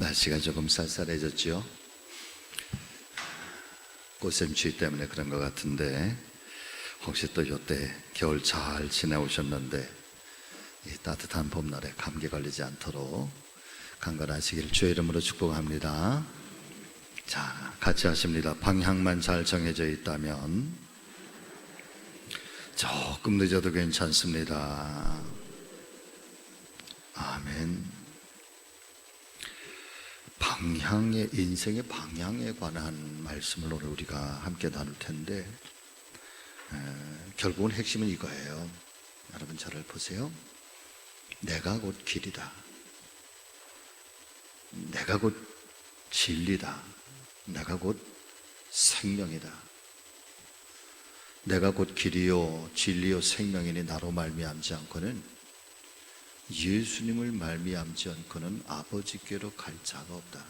날씨가 조금 쌀쌀해졌죠. 꽃샘추위 때문에 그런 것 같은데, 혹시 또 요때 겨울 잘 지내오셨는데 이 따뜻한 봄날에 감기 걸리지 않도록 강건하시길 주의 이름으로 축복합니다. 자, 같이 하십니다. 방향만 잘 정해져 있다면 조금 늦어도 괜찮습니다. 아멘. 인생의 방향에 관한 말씀을 오늘 우리가 함께 나눌 텐데, 결국은 핵심은 이거예요. 여러분 잘 보세요. 내가 곧 길이다. 내가 곧 진리다. 내가 곧 생명이다. 내가 곧 길이요 진리요 생명이니 나로 말미암지 않고는, 예수님을 말미암지 않고는 아버지께로 갈 자가 없다.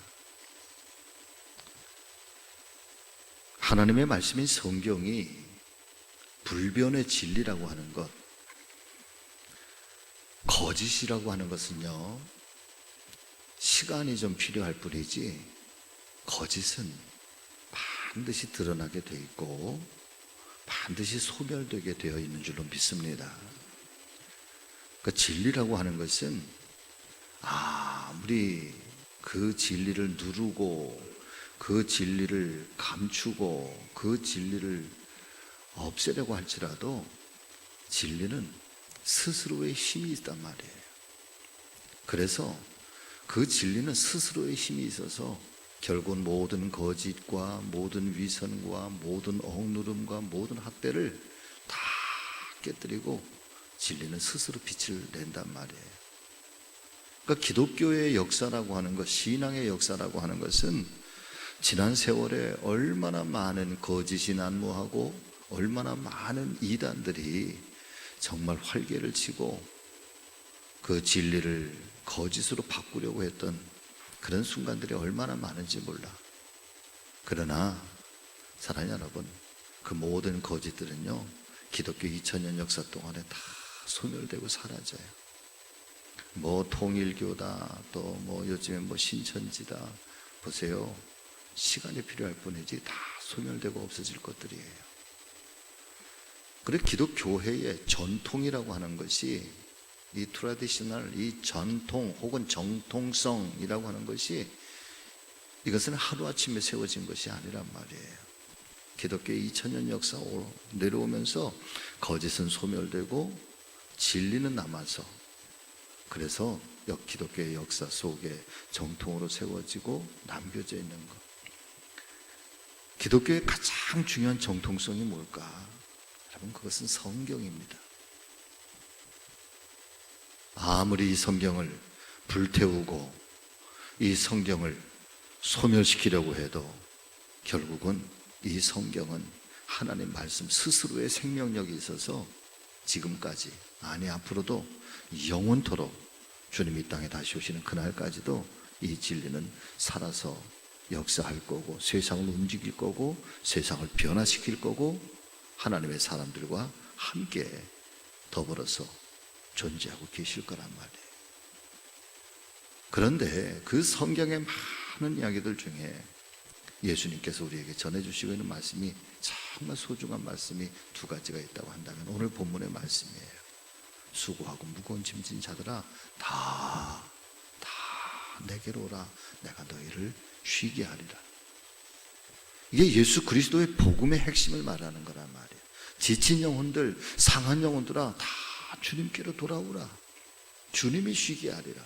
하나님의 말씀인 성경이 불변의 진리라고 하는 것, 거짓이라고 하는 것은요, 시간이 좀 필요할 뿐이지 거짓은 반드시 드러나게 돼 있고 반드시 소멸되게 되어 있는 줄로 믿습니다. 그 진리라고 하는 것은 아무리 그 진리를 누르고 그 진리를 감추고 그 진리를 없애려고 할지라도 진리는 스스로의 힘이 있단 말이에요. 그래서 그 진리는 스스로의 힘이 있어서 결국은 모든 거짓과 모든 위선과 모든 억누름과 모든 학대를 다 깨뜨리고 진리는 스스로 빛을 낸단 말이에요. 그러니까 기독교의 역사라고 하는 것, 신앙의 역사라고 하는 것은 지난 세월에 얼마나 많은 거짓이 난무하고 얼마나 많은 이단들이 정말 활개를 치고 그 진리를 거짓으로 바꾸려고 했던 그런 순간들이 얼마나 많은지 몰라. 그러나 사랑하는 여러분, 그 모든 거짓들은요, 기독교 2000년 역사 동안에 다 소멸되고 사라져요. 뭐 통일교다, 또 뭐 요즘에 뭐 신천지다, 보세요. 시간이 필요할 뿐이지 다 소멸되고 없어질 것들이에요. 그래서 기독교회의 전통이라고 하는 것이, 이 트래디셔널, 이 전통 혹은 정통성이라고 하는 것이, 이것은 하루아침에 세워진 것이 아니란 말이에요. 기독교의 2000년 역사로 내려오면서 거짓은 소멸되고 진리는 남아서, 그래서 기독교의 역사 속에 정통으로 세워지고 남겨져 있는 것. 기독교의 가장 중요한 정통성이 뭘까? 여러분, 그것은 성경입니다. 아무리 이 성경을 불태우고 이 성경을 소멸시키려고 해도 결국은 이 성경은 하나님 말씀 스스로의 생명력이 있어서 지금까지, 아니 앞으로도 영원토록 주님 이 땅에 다시 오시는 그날까지도 이 진리는 살아서 역사할 거고 세상을 움직일 거고 세상을 변화시킬 거고 하나님의 사람들과 함께 더불어서 존재하고 계실 거란 말이에요. 그런데 그 성경의 많은 이야기들 중에 예수님께서 우리에게 전해주시고 있는 말씀이 정말 소중한 말씀이 두 가지가 있다고 한다면 오늘 본문의 말씀이에요. 수고하고 무거운 짐진 자들아 다 내게로 오라. 내가 너희를 쉬게 하리라. 이게 예수 그리스도의 복음의 핵심을 말하는 거란 말이에요. 지친 영혼들, 상한 영혼들아 다 주님께로 돌아오라. 주님이 쉬게 하리라.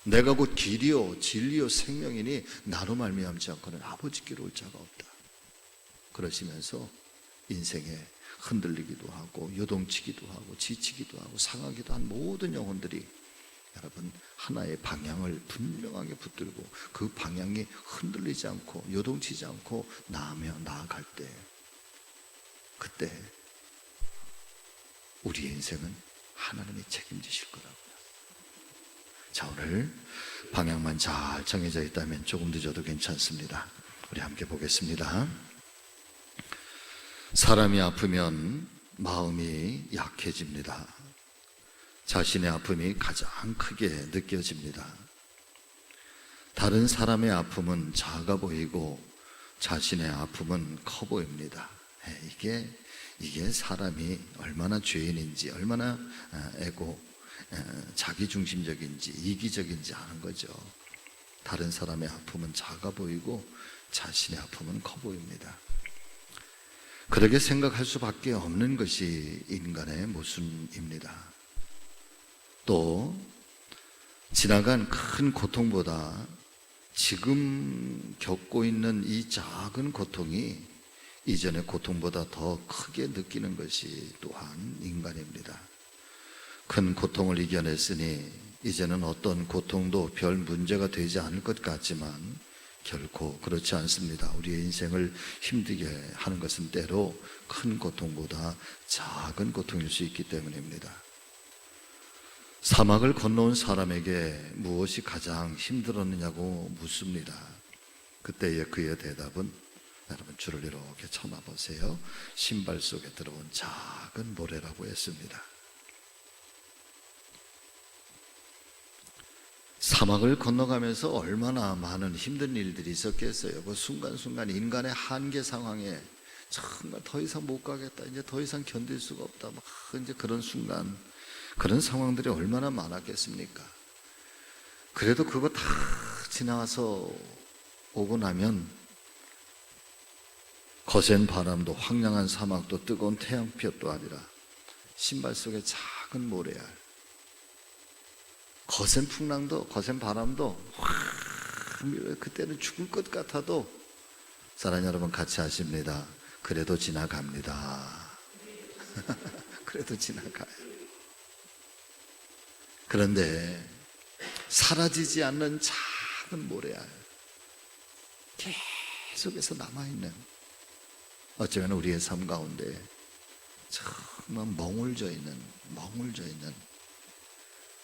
내가 곧 길이요 진리요 생명이니 나로 말미암지 않고는 아버지께로 올 자가 없다. 그러시면서 인생에 흔들리기도 하고 요동치기도 하고 지치기도 하고 상하기도 한 모든 영혼들이 여러분 하나의 방향을 분명하게 붙들고 그 방향이 흔들리지 않고 요동치지 않고 나아갈 때, 그때 우리의 인생은 하나님이 책임지실 거라고요. 자, 오늘 방향만 잘 정해져 있다면 조금 늦어도 괜찮습니다. 우리 함께 보겠습니다. 사람이 아프면 마음이 약해집니다. 자신의 아픔이 가장 크게 느껴집니다. 다른 사람의 아픔은 작아 보이고 자신의 아픔은 커 보입니다. 이게 사람이 얼마나 죄인인지, 얼마나 자기중심적인지, 이기적인지 아는 거죠. 다른 사람의 아픔은 작아 보이고 자신의 아픔은 커 보입니다. 그렇게 생각할 수밖에 없는 것이 인간의 모순입니다. 또 지나간 큰 고통보다 지금 겪고 있는 이 작은 고통이 이전의 고통보다 더 크게 느끼는 것이 또한 인간입니다. 큰 고통을 이겨냈으니 이제는 어떤 고통도 별 문제가 되지 않을 것 같지만 결코 그렇지 않습니다. 우리의 인생을 힘들게 하는 것은 때로 큰 고통보다 작은 고통일 수 있기 때문입니다. 사막을 건너온 사람에게 무엇이 가장 힘들었느냐고 묻습니다. 그때의 그의 대답은, 여러분 줄을 이렇게 쳐놔보세요. 신발 속에 들어온 작은 모래라고 했습니다. 사막을 건너가면서 얼마나 많은 힘든 일들이 있었겠어요. 그 순간순간 인간의 한계 상황에 정말 더 이상 못 가겠다, 이제 더 이상 견딜 수가 없다, 막 이제 그런 순간, 그런 상황들이 얼마나 많았겠습니까? 그래도 그거 다 지나서 오고 나면 거센 바람도 황량한 사막도 뜨거운 태양볕도 아니라 신발 속에 작은 모래알, 거센 풍랑도 거센 바람도 그때는 죽을 것 같아도 사랑하는 여러분 같이 하십니다. 그래도 지나갑니다. 그래도 지나가요. 그런데 사라지지 않는 작은 모래알, 계속해서 남아있는, 어쩌면 우리의 삶 가운데 정말 멍울져 있는,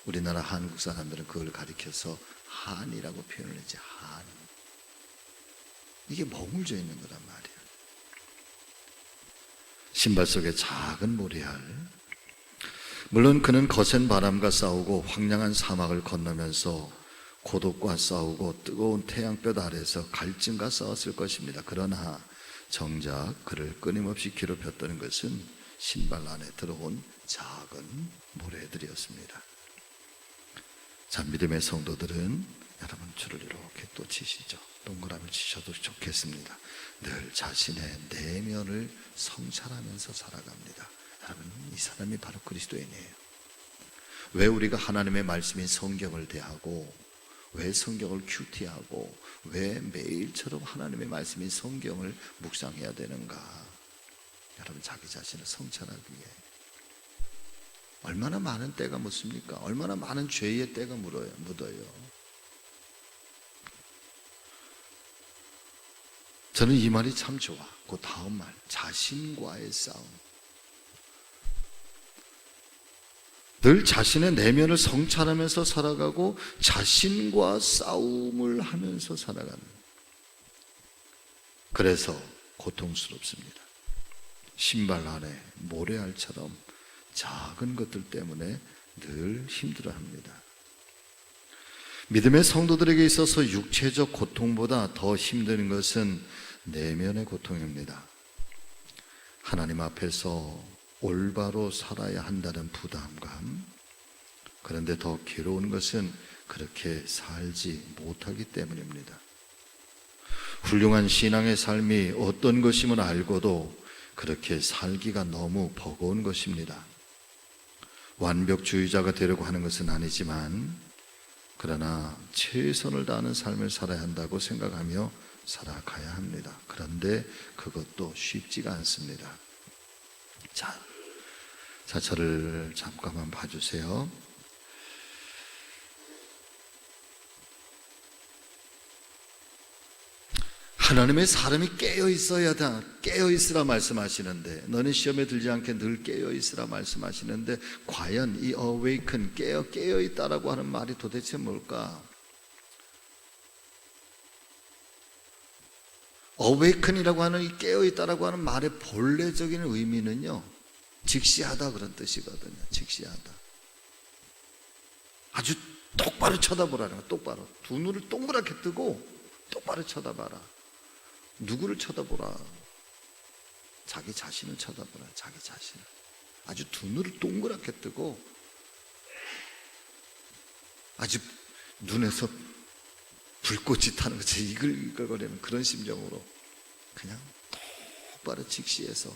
우리나라 한국 사람들은 그걸 가리켜서 한이라고 표현을 했지. 한, 이게 멍울져 있는 거란 말이에요. 신발 속에 작은 모래알. 물론 그는 거센 바람과 싸우고 황량한 사막을 건너면서 고독과 싸우고 뜨거운 태양볕 아래서 갈증과 싸웠을 것입니다. 그러나 정작 그를 끊임없이 괴롭혔던 것은 신발 안에 들어온 작은 모래들이었습니다. 자, 믿음의 성도들은 여러분 줄을 이렇게 또 치시죠. 동그라미 치셔도 좋겠습니다. 늘 자신의 내면을 성찰하면서 살아갑니다. 여러분, 이 사람이 바로 그리스도인이에요. 왜 우리가 하나님의 말씀인 성경을 대하고, 왜 성경을 큐티하고, 왜 매일처럼 하나님의 말씀인 성경을 묵상해야 되는가? 여러분, 자기 자신을 성찰하기 위해. 얼마나 많은 때가 묻습니까? 얼마나 많은 죄의 때가 묻어요. 저는 이 말이 참 좋아. 그 다음 말, 자신과의 싸움. 늘 자신의 내면을 성찰하면서 살아가고 자신과 싸움을 하면서 살아가는. 그래서 고통스럽습니다. 신발 안에 모래알처럼 작은 것들 때문에 늘 힘들어합니다. 믿음의 성도들에게 있어서 육체적 고통보다 더 힘든 것은 내면의 고통입니다. 하나님 앞에서 올바로 살아야 한다는 부담감, 그런데 더 괴로운 것은 그렇게 살지 못하기 때문입니다. 훌륭한 신앙의 삶이 어떤 것임을 알고도 그렇게 살기가 너무 버거운 것입니다. 완벽주의자가 되려고 하는 것은 아니지만, 그러나 최선을 다하는 삶을 살아야 한다고 생각하며 살아가야 합니다. 그런데 그것도 쉽지가 않습니다. 자, 저를 잠깐만 봐주세요. 하나님의 사람이 깨어있으라 말씀하시는데, 너는 시험에 들지 않게 늘 깨어있으라 말씀하시는데, 과연 이 awaken, 깨어있다라고 하는 말이 도대체 뭘까? awaken이라고 하는 이 깨어있다라고 하는 말의 본래적인 의미는요, 즉시하다 그런 뜻이거든요. 즉시하다. 아주 똑바로 쳐다보라는 거야. 똑바로. 두 눈을 동그랗게 뜨고 똑바로 쳐다봐라. 누구를 쳐다보라? 자기 자신을 쳐다보라. 자기 자신을. 아주 두 눈을 동그랗게 뜨고 아주 눈에서 불꽃이 타는 것이 이글이글거리는 그런 심정으로 그냥 똑바로 직시해서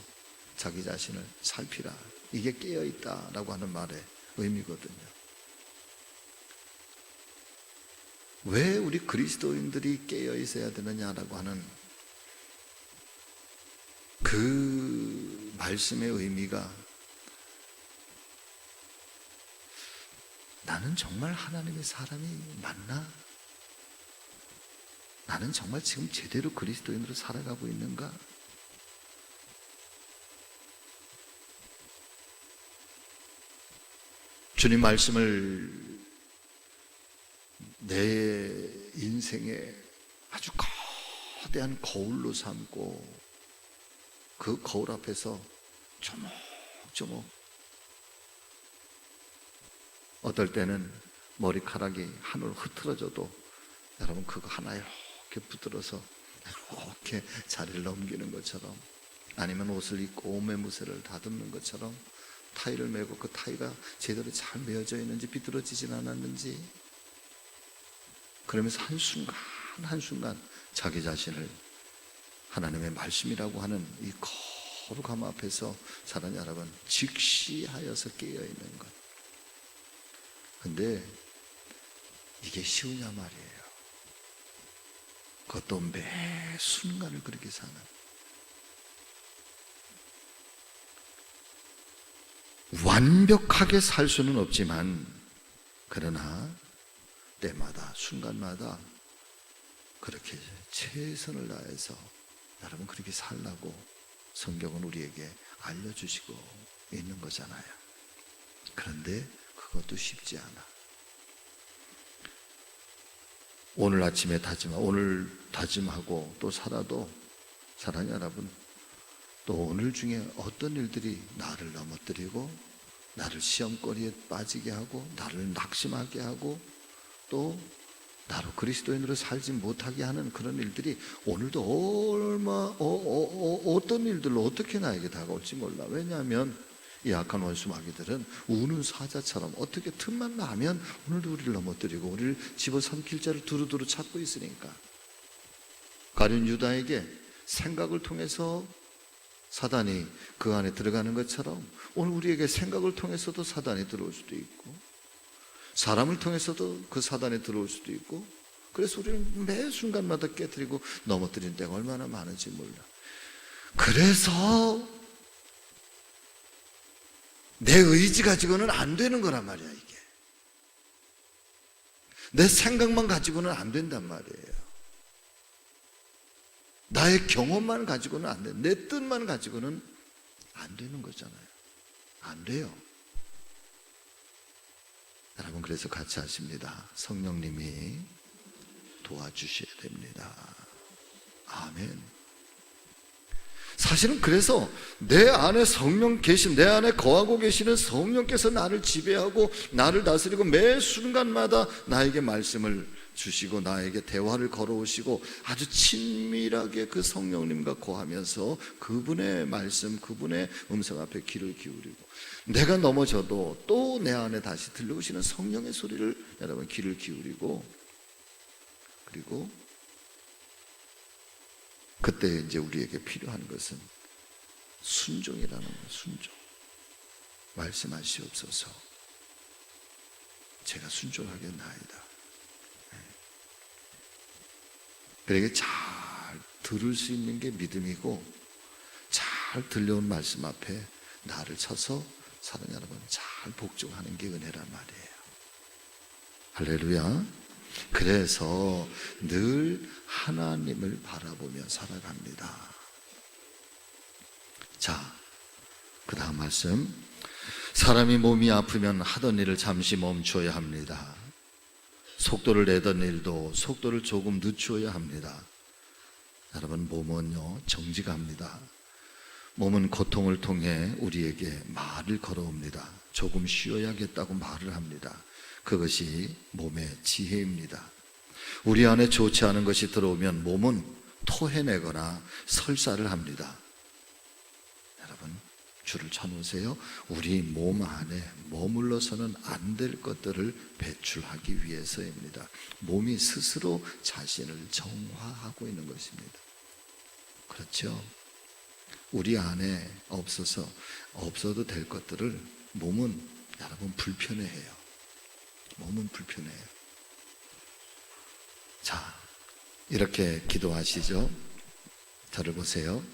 자기 자신을 살피라. 이게 깨어있다라고 하는 말의 의미거든요. 왜 우리 그리스도인들이 깨어있어야 되느냐라고 하는 그 말씀의 의미가, 나는 정말 하나님의 사람이 맞나? 나는 정말 지금 제대로 그리스도인으로 살아가고 있는가? 주님 말씀을 내 인생에 아주 거대한 거울로 삼고 그 거울 앞에서 조목조목, 어떨 때는 머리카락이 하늘 흐트러져도 여러분 그거 하나 이렇게 붙들어서 이렇게 자리를 넘기는 것처럼, 아니면 옷을 입고 옷매무새를 다듬는 것처럼 타이를 메고 그 타이가 제대로 잘 메어져 있는지 비뚤어지진 않았는지, 그러면서 한순간 한순간 자기 자신을 하나님의 말씀이라고 하는 이 거룩함 앞에서 사랑하는 여러분 직시하여서 깨어있는 것. 근데 이게 쉬우냐 말이에요. 그것도 매 순간을 그렇게 사는. 완벽하게 살 수는 없지만 그러나 때마다 순간마다 그렇게 최선을 다해서 여러분 그렇게 살라고 성경은 우리에게 알려주시고 있는 거잖아요. 그런데 그것도 쉽지 않아. 오늘 아침에 오늘 다짐하고 또 살아도, 사랑하는 여러분, 또 오늘 중에 어떤 일들이 나를 넘어뜨리고 나를 시험거리에 빠지게 하고 나를 낙심하게 하고 또 나로 그리스도인으로 살지 못하게 하는 그런 일들이 오늘도 어떤 일들로 어떻게 나에게 다가올지 몰라. 왜냐하면 이 악한 원수 마귀들은 우는 사자처럼 어떻게 틈만 나면 오늘도 우리를 넘어뜨리고 우리를 집어삼킬 자를 두루두루 찾고 있으니까. 가룟 유다에게 생각을 통해서 사단이 그 안에 들어가는 것처럼 오늘 우리에게 생각을 통해서도 사단이 들어올 수도 있고 사람을 통해서도 그 사단이 들어올 수도 있고, 그래서 우리는 매 순간마다 깨뜨리고 넘어뜨린 때가 얼마나 많은지 몰라. 그래서 내 의지 가지고는 안 되는 거란 말이야. 이게 내 생각만 가지고는 안 된단 말이에요. 나의 경험만 가지고는 안 돼. 내 뜻만 가지고는 안 되는 거잖아요. 안 돼요. 여러분, 그래서 같이 하십니다. 성령님이 도와주셔야 됩니다. 아멘. 사실은 그래서 내 안에 성령 계신, 내 안에 거하고 계시는 성령께서 나를 지배하고 나를 다스리고 매 순간마다 나에게 말씀을 주시고 나에게 대화를 걸어오시고 아주 친밀하게 그 성령님과 거하면서 그분의 말씀, 그분의 음성 앞에 귀를 기울이고, 내가 넘어져도 또 내 안에 다시 들려오시는 성령의 소리를 여러분 귀를 기울이고, 그리고 그때 이제 우리에게 필요한 것은 순종이라는 거예요. 순종. 말씀하시옵소서. 제가 순종하겠나이다. 그러니까 잘 들을 수 있는 게 믿음이고, 잘 들려온 말씀 앞에 나를 쳐서 사랑하는 여러분 잘 복종하는 게 은혜란 말이에요. 할렐루야. 그래서 늘 하나님을 바라보며 살아갑니다. 자, 그 다음 말씀. 사람이 몸이 아프면 하던 일을 잠시 멈춰야 합니다. 속도를 내던 일도 속도를 조금 늦추어야 합니다. 여러분, 몸은요 정지가 합니다. 몸은 고통을 통해 우리에게 말을 걸어옵니다. 조금 쉬어야겠다고 말을 합니다. 그것이 몸의 지혜입니다. 우리 안에 좋지 않은 것이 들어오면 몸은 토해내거나 설사를 합니다. 여러분, 줄을 쳐놓으세요. 우리 몸 안에 머물러서는 안 될 것들을 배출하기 위해서입니다. 몸이 스스로 자신을 정화하고 있는 것입니다. 그렇죠? 우리 안에 없어도 될 것들을 몸은 여러분 불편해해요. 몸은 불편해요. 자, 이렇게 기도하시죠. 저를 보세요.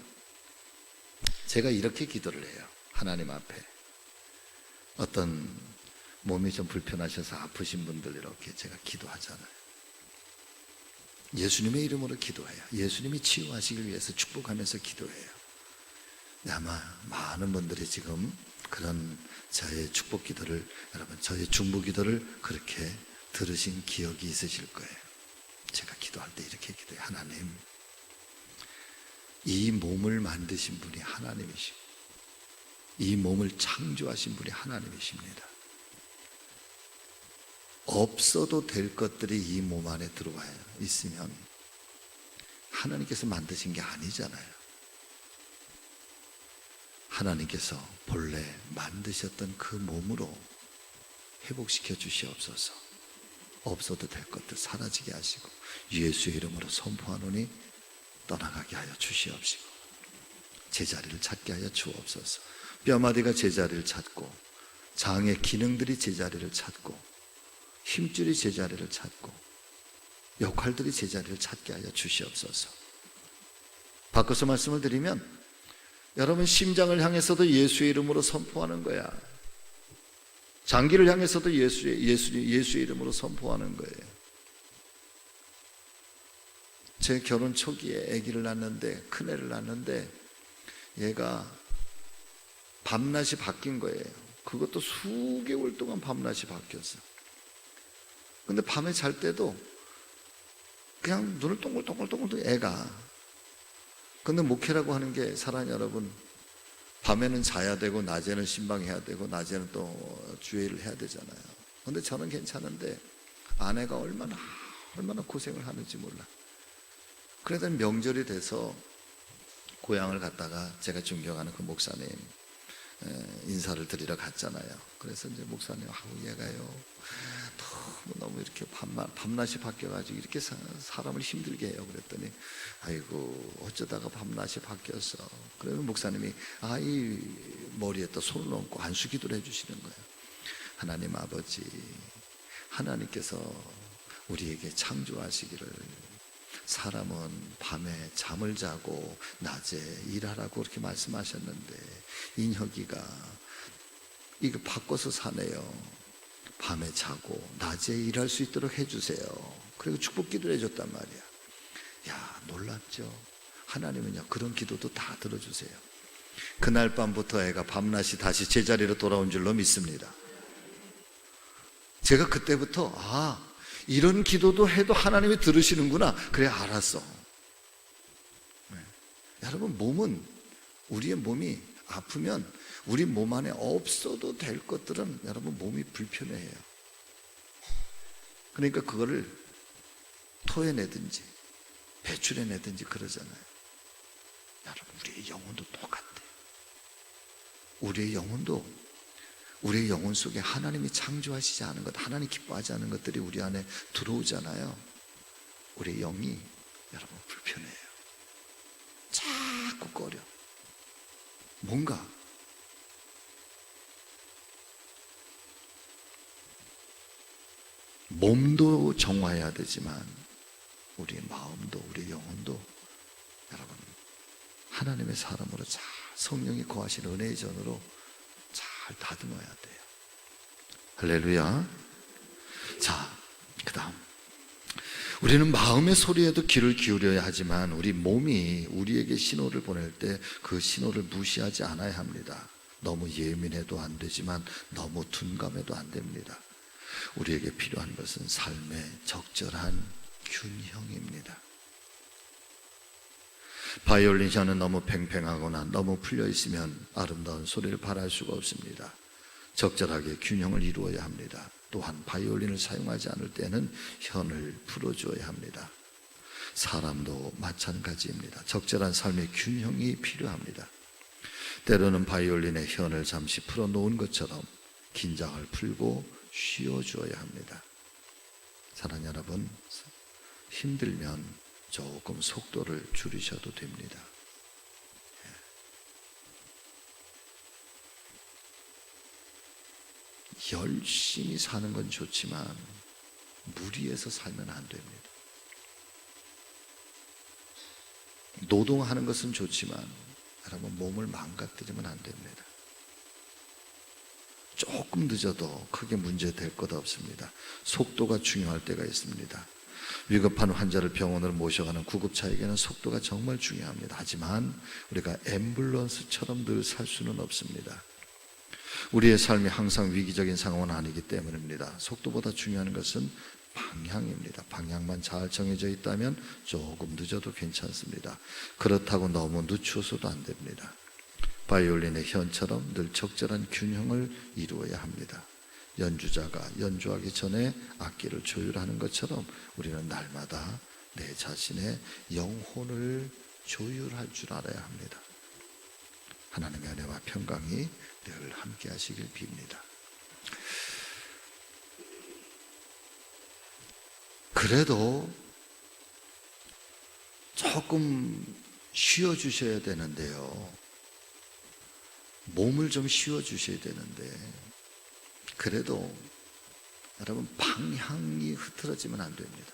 제가 이렇게 기도를 해요. 하나님 앞에 어떤 몸이 좀 불편하셔서 아프신 분들 이렇게 제가 기도하잖아요. 예수님의 이름으로 기도해요. 예수님이 치유하시길 위해서 축복하면서 기도해요. 아마 많은 분들이 지금 그런 저의 축복 기도를, 여러분 저의 중보 기도를 그렇게 들으신 기억이 있으실 거예요. 제가 기도할 때 이렇게 기도해요. 하나님, 이 몸을 만드신 분이 하나님이시고 이 몸을 창조하신 분이 하나님이십니다. 없어도 될 것들이 이 몸 안에 들어와 있으면 하나님께서 만드신 게 아니잖아요. 하나님께서 본래 만드셨던 그 몸으로 회복시켜 주시옵소서. 없어도 될 것들 사라지게 하시고 예수의 이름으로 선포하노니 떠나가게 하여 주시옵시고 제자리를 찾게 하여 주옵소서. 뼈마디가 제자리를 찾고 장의 기능들이 제자리를 찾고 힘줄이 제자리를 찾고 역할들이 제자리를 찾게 하여 주시옵소서. 바꿔서 말씀을 드리면 여러분 심장을 향해서도 예수의 이름으로 선포하는 거야. 장기를 향해서도 예수의 이름으로 선포하는 거예요. 제 결혼 초기에 아기를 낳는데, 큰애를 낳는데 얘가 밤낮이 바뀐 거예요. 그것도 수개월 동안 밤낮이 바뀌었어. 근데 밤에 잘 때도 그냥 눈을 동글동글 애가. 근데 목회라고 하는 게 사랑하는 여러분, 밤에는 자야 되고 낮에는 신방해야 되고 낮에는 또 주회를 해야 되잖아요. 근데 저는 괜찮은데 아내가 얼마나 고생을 하는지 몰라. 그래도 명절이 돼서 고향을 갔다가 제가 존경하는 그 목사님 인사를 드리러 갔잖아요. 그래서 이제 목사님, 얘가요 너무 이렇게 밤낮이 바뀌어가지고 이렇게 사람을 힘들게 해요. 그랬더니 아이고 어쩌다가 밤낮이 바뀌었어. 그러면 목사님이 이 머리에 또 손을 얹고 안수 기도를 해주시는 거예요. 하나님 아버지, 하나님께서 우리에게 창조하시기를 사람은 밤에 잠을 자고 낮에 일하라고 그렇게 말씀하셨는데 인혁이가 이거 바꿔서 사네요. 밤에 자고 낮에 일할 수 있도록 해주세요. 그리고 축복 기도를 해줬단 말이야. 야, 놀랍죠? 하나님은요 그런 기도도 다 들어주세요. 그날 밤부터 애가 밤낮이 다시 제자리로 돌아온 줄로 믿습니다. 제가 그때부터 이런 기도도 해도 하나님이 들으시는구나. 그래 알았어. 네. 여러분 우리의 몸이 아프면 우리 몸 안에 없어도 될 것들은 여러분 몸이 불편해요. 그러니까 그거를 토해내든지 배출해내든지 그러잖아요. 여러분 우리의 영혼도 똑같아요. 우리의 영혼 속에 하나님이 창조하시지 않은 것, 하나님 기뻐하지 않은 것들이 우리 안에 들어오잖아요. 우리의 영이 여러분 불편해요. 자꾸 꺼려. 뭔가 몸도 정화해야 되지만 우리의 마음도 우리의 영혼도 여러분 하나님의 사람으로 잘 성령이 거하신 은혜의 전으로 잘 다듬어야 돼요. 할렐루야. 자, 그 다음 우리는 마음의 소리에도 귀를 기울여야 하지만 우리 몸이 우리에게 신호를 보낼 때 그 신호를 무시하지 않아야 합니다. 너무 예민해도 안 되지만 너무 둔감해도 안 됩니다. 우리에게 필요한 것은 삶의 적절한 균형입니다. 바이올린 혀는 너무 팽팽하거나 너무 풀려 있으면 아름다운 소리를 발할 수가 없습니다. 적절하게 균형을 이루어야 합니다. 또한 바이올린을 사용하지 않을 때는 혀를 풀어주어야 합니다. 사람도 마찬가지입니다. 적절한 삶의 균형이 필요합니다. 때로는 바이올린의 혀를 잠시 풀어놓은 것처럼 긴장을 풀고 쉬어주어야 합니다. 사랑하는 여러분, 힘들면 조금 속도를 줄이셔도 됩니다. 열심히 사는 건 좋지만 무리해서 살면 안 됩니다. 노동하는 것은 좋지만 여러분 몸을 망가뜨리면 안 됩니다. 조금 늦어도 크게 문제될 것 없습니다. 속도가 중요할 때가 있습니다. 위급한 환자를 병원으로 모셔가는 구급차에게는 속도가 정말 중요합니다. 하지만 우리가 앰뷸런스처럼 늘 살 수는 없습니다. 우리의 삶이 항상 위기적인 상황은 아니기 때문입니다. 속도보다 중요한 것은 방향입니다. 방향만 잘 정해져 있다면 조금 늦어도 괜찮습니다. 그렇다고 너무 늦춰서도 안 됩니다. 바이올린의 현처럼 늘 적절한 균형을 이루어야 합니다. 연주자가 연주하기 전에 악기를 조율하는 것처럼 우리는 날마다 내 자신의 영혼을 조율할 줄 알아야 합니다. 하나님의 은혜와 평강이 늘 함께 하시길 빕니다. 그래도 조금 쉬어주셔야 되는데요. 몸을 좀 쉬어주셔야 되는데 그래도 여러분 방향이 흐트러지면 안 됩니다.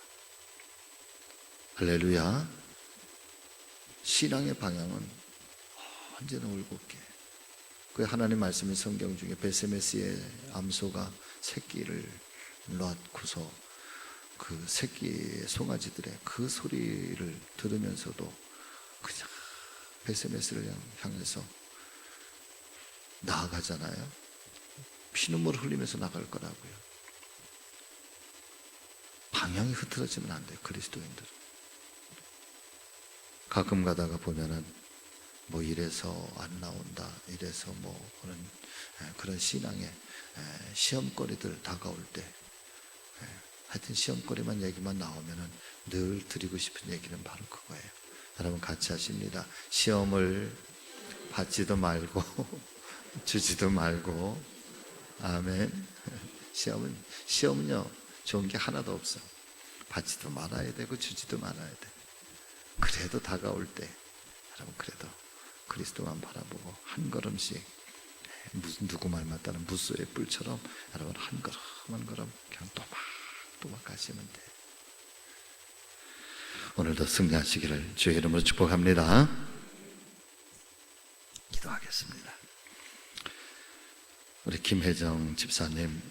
할렐루야. 신앙의 방향은 언제나 올곧게. 그 하나님 말씀이 성경 중에 베세메스의 암소가 새끼를 낳고서 그 새끼의 송아지들의 그 소리를 들으면서도 그냥 베세메스를 향해서 나아가잖아요. 피눈물을 흘리면서 나갈 거라고요. 방향이 흐트러지면 안 돼요. 그리스도인들은. 가끔 가다가 보면은 뭐 이래서 안 나온다, 이래서 뭐 그런 신앙의 시험거리들 다가올 때 하여튼 시험거리만 얘기만 나오면은 늘 드리고 싶은 얘기는 바로 그거예요. 여러분 같이 하십니다. 시험을 받지도 말고 주지도 말고. 아멘. 시험은요 좋은 게 하나도 없어. 받지도 말아야 되고 주지도 말아야 돼. 그래도 다가올 때 여러분 그래도 그리스도만 바라보고 한 걸음씩 누구 말 맞다는 무소의 뿔처럼 여러분 한 걸음 한 걸음 그냥 또막 가시면 돼. 오늘도 승리하시기를 주의 이름으로 축복합니다. 기도하겠습니다. 우리 김혜정 집사님